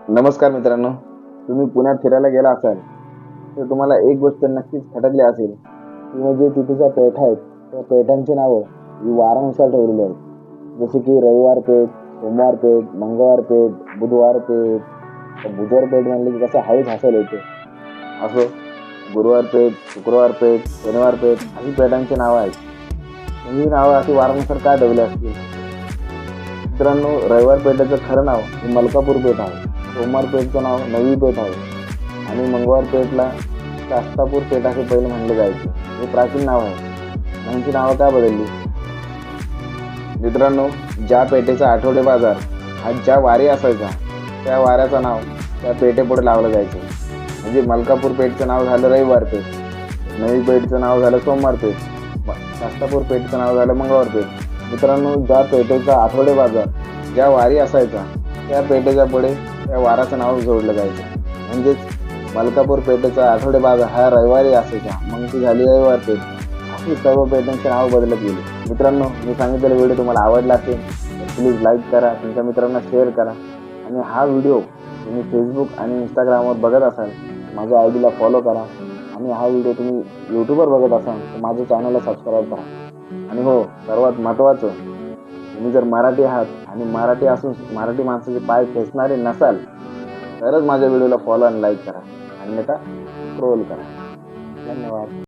नमस्कार मित्रांनो, तुम्ही पुण्यात फिरायला गेला असाल तर तुम्हाला एक गोष्ट नक्कीच खटकली असेल, ती म्हणजे तिथे ज्या पेठा आहेत त्या पेठांची नावं ही वारानुसार ठेवलेली आहेत. जसे की रविवार पेठ, सोमवार पेठ, मंगळवार पेठ, बुधवार पेठ. तर बुधवार पेठ म्हणले की कसं हळूच हसायला येते. असो, गुरुवार पेठ, शुक्रवार पेठ, शनिवार पेठ अशी पेठांची नावं आहेत. ही नावं अशी वारानुसार काय ठेवली असतील? मित्रांनो, रविवार पेठेचं खरं नाव हे मलकापूर पेठ आहे. सोमवार पेठचं नाव नवी पेठ आहे आणि मंगळवार पेठला शास्तापूर पेठ असे पहिले म्हणले जायचे. हे प्राचीन नाव आहे. यांची नावं काय बदलली? मित्रांनो, ज्या पेठेचा आठवडे बाजार हा ज्या वारी असायचा त्या वाऱ्याचं नाव त्या पेठेपुढे लावलं जायचं. म्हणजे मलकापूर पेठचं नाव झालं रविवार पेठ, नवी पेठचं नाव झालं सोमवार पेठ, शास्तापूर पेठचं नाव झालं मंगळवार पेठ. मित्रांनो, ज्या पेठेचा आठवडे बाजार ज्या वारी असायचा त्या पेठेच्या पुढे त्या वाराचं नाव जोडलं जायचं. म्हणजेच मलकापूर पेठेचा आठवडे बाजार हा रविवारी असायचा, मग ती झाली रविवार पेठ. अशी सर्व पेठांची नाव बदलत गेली. मित्रांनो, मी सांगितलेला व्हिडिओ तुम्हाला आवडला असेल तर प्लीज लाईक करा, तुमच्या मित्रांना शेअर करा आणि हा व्हिडिओ तुम्ही फेसबुक आणि इंस्टाग्रामवर बघत असाल माझ्या आय डीला फॉलो करा आणि हा व्हिडिओ तुम्ही यूट्यूबवर बघत असाल तर माझ्या चॅनलला सबस्क्राईब करा. आणि हो, सर्वात महत्त्वाचं, तुम्ही जर मराठी आहात आणि मराठी असून मराठी माणसाचे पाय खेचणारे नसाल तरच माझ्या व्हिडिओला फॉलो आणि लाईक करा, अन्यथा स्क्रोल करा. धन्यवाद.